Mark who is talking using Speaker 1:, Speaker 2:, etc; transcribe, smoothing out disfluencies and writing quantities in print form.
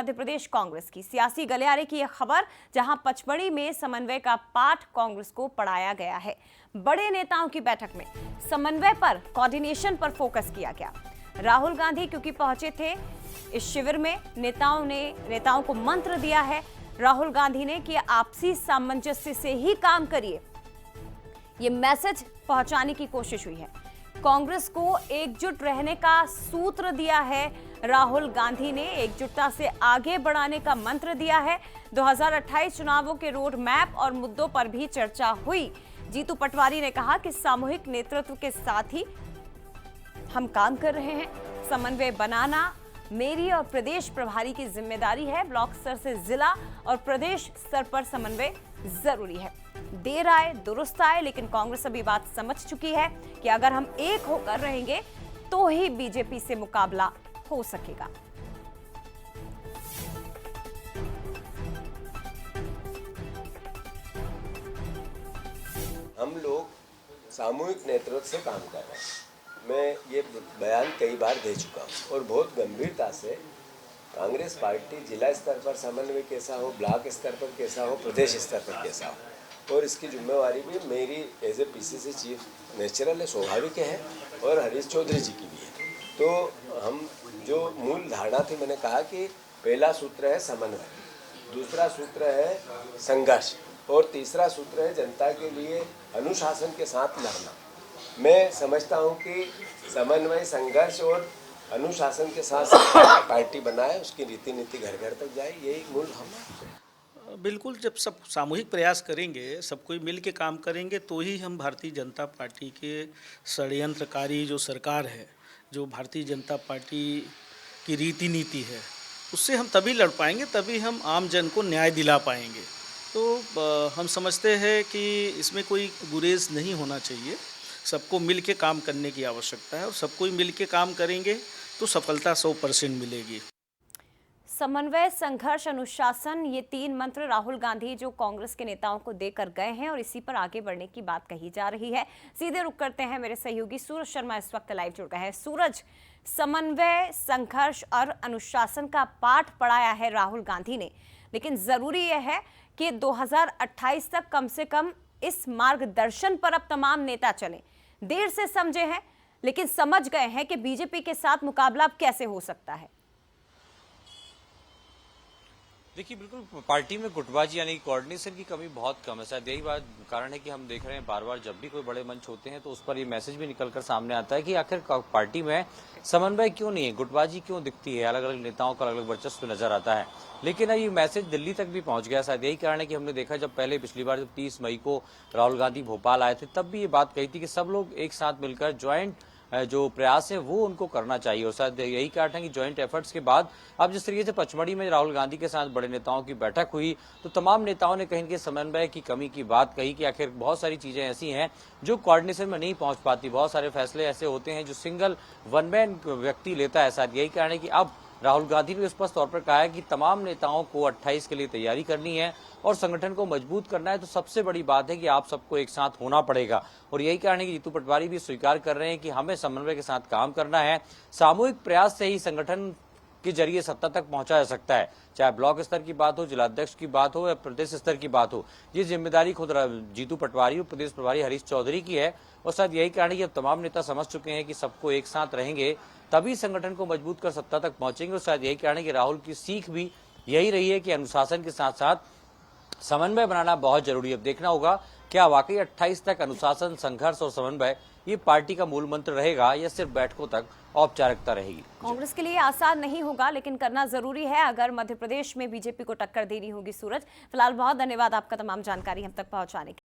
Speaker 1: मध्य प्रदेश कांग्रेस की सियासी गलियारे की यह खबर, जहां पचमढ़ी में समन्वय का पाठ कांग्रेस को पढ़ाया गया है। बड़े नेताओं की बैठक में समन्वय पर, कोऑर्डिनेशन पर फोकस किया गया। राहुल गांधी क्योंकि पहुंचे थे इस शिविर में, नेताओं को मंत्र दिया है राहुल गांधी ने कि आपसी सामंजस्य से ही काम करिए। ये मैसेज पहुंचाने की कोशिश हुई है। कांग्रेस को एकजुट रहने का सूत्र दिया है राहुल गांधी ने, एकजुटता से आगे बढ़ाने का मंत्र दिया है। 2028 चुनावों के रोड मैप और मुद्दों पर भी चर्चा हुई। जीतू पटवारी ने कहा कि सामूहिक नेतृत्व के साथ ही हम काम कर रहे हैं। समन्वय बनाना मेरी और प्रदेश प्रभारी की जिम्मेदारी है। ब्लॉक स्तर से जिला और प्रदेश स्तर पर समन्वय जरूरी है। देर आए दुरुस्त आए, लेकिन कांग्रेस अभी बात समझ चुकी है कि अगर हम एक होकर रहेंगे तो ही बीजेपी से मुकाबला हो सकेगा।
Speaker 2: हम लोग सामूहिक नेतृत्व से काम कर रहे हैं। मैं ये बयान कई बार दे चुका हूँ और बहुत गंभीरता से कांग्रेस पार्टी जिला स्तर पर समन्वय कैसा हो, ब्लॉक स्तर पर कैसा हो, प्रदेश स्तर पर कैसा हो, और इसकी जिम्मेवारी भी मेरी as a PCC chief natural है, स्वाभाविक है, और हरीश चौधरी जी की भी है। तो हम जो मूल धारणा थी, मैंने कहा कि पहला सूत्र है समन्वय, दूसरा सूत्र है संघर्ष और तीसरा सूत्र है जनता के लिए अनुशासन के साथ लड़ना। मैं समझता हूं कि समन्वय, संघर्ष और अनुशासन के साथ पार्टी बनाए, उसकी रीति नीति घर घर तक जाए, यही मूल भावना है।
Speaker 3: बिल्कुल, जब सब सामूहिक प्रयास करेंगे, सब कोई मिल के काम करेंगे, तो ही हम भारतीय जनता पार्टी के षड्यंत्रकारी जो सरकार है, जो भारतीय जनता पार्टी की रीति नीति है, उससे हम तभी लड़ पाएंगे, तभी हम आम जन को न्याय दिला पाएंगे। तो हम समझते हैं कि इसमें कोई गुरेज नहीं होना चाहिए। सबको मिल के काम करने की आवश्यकता है और सब कोई मिल के काम करेंगे तो सफलता 100% मिलेगी।
Speaker 1: समन्वय, संघर्ष, अनुशासन, ये 3 मंत्र राहुल गांधी जो कांग्रेस के नेताओं को देकर गए हैं और इसी पर आगे बढ़ने की बात कही जा रही है। सीधे रुक करते हैं, मेरे सहयोगी सूरज शर्मा इस वक्त लाइव जुड़ गए हैं। सूरज, समन्वय, संघर्ष और अनुशासन का पाठ पढ़ाया है राहुल गांधी ने, लेकिन जरूरी यह है कि 2028 तक कम से कम इस मार्गदर्शन पर अब तमाम नेता चलें। देर से समझे हैं, लेकिन समझ गए हैं कि बीजेपी के साथ मुकाबला अब कैसे हो सकता है।
Speaker 4: देखिए, बिल्कुल पार्टी में गुटबाजी यानी कोऑर्डिनेशन की कमी बहुत कम है। शायद यही बात कारण है कि हम देख रहे हैं बार बार जब भी कोई बड़े मंच होते हैं तो उस पर ये मैसेज भी निकलकर सामने आता है कि आखिर पार्टी में समन्वय क्यों नहीं है, गुटबाजी क्यों दिखती है, अलग अलग नेताओं का अलग अलग वर्चस्व नजर आता है। लेकिन ये मैसेज दिल्ली तक भी पहुंच गया। शायद यही कारण है कि हमने देखा जब पिछली बार जब 30 मई को राहुल गांधी भोपाल आए थे, तब भी ये बात कही थी कि सब लोग एक साथ मिलकर ज्वाइंट जो प्रयास है वो उनको करना चाहिए। और शायद यही कारण है कि ज्वाइंट एफर्ट्स के बाद अब जिस तरीके से पचमढ़ी में राहुल गांधी के साथ बड़े नेताओं की बैठक हुई, तो तमाम नेताओं ने कहीं के समन्वय की कमी की बात कही कि आखिर बहुत सारी चीजें ऐसी हैं जो कोऑर्डिनेशन में नहीं पहुंच पाती, बहुत सारे फैसले ऐसे होते हैं जो सिंगल वन मैन व्यक्ति लेता है। शायद यही कारण है कि अब राहुल गांधी ने स्पष्ट तौर पर कहा है कि तमाम नेताओं को 28 के लिए तैयारी करनी है और संगठन को मजबूत करना है। तो सबसे बड़ी बात है कि आप सबको एक साथ होना पड़ेगा और यही कारण है कि जीतू पटवारी भी स्वीकार कर रहे हैं कि हमें समन्वय के साथ काम करना है। सामूहिक प्रयास से ही संगठन के जरिए सत्ता तक पहुंचा जा सकता है, चाहे ब्लॉक स्तर की बात हो, जिलाध्यक्ष की बात हो या प्रदेश स्तर की बात हो। ये जिम्मेदारी खुद जीतू पटवारी और प्रदेश प्रभारी हरीश चौधरी की है और शायद यही कारण है कि अब तमाम नेता समझ चुके हैं कि सबको एक साथ रहेंगे तभी संगठन को मजबूत कर सत्ता तक पहुंचेंगे। और शायद यही कारण है कि राहुल की सीख भी यही रही है कि अनुशासन के साथ साथ समन्वय बनाना बहुत जरूरी है। अब देखना होगा क्या वाकई 28 तक अनुशासन, संघर्ष और समन्वय ये पार्टी का मूल मंत्र रहेगा या सिर्फ बैठकों तक औपचारिकता रहेगी।
Speaker 1: कांग्रेस के लिए आसान नहीं होगा, लेकिन करना जरूरी है अगर मध्य प्रदेश में बीजेपी को टक्कर देनी होगी। सूरज, फिलहाल बहुत धन्यवाद आपका तमाम जानकारी हम तक पहुंचाने के लिए।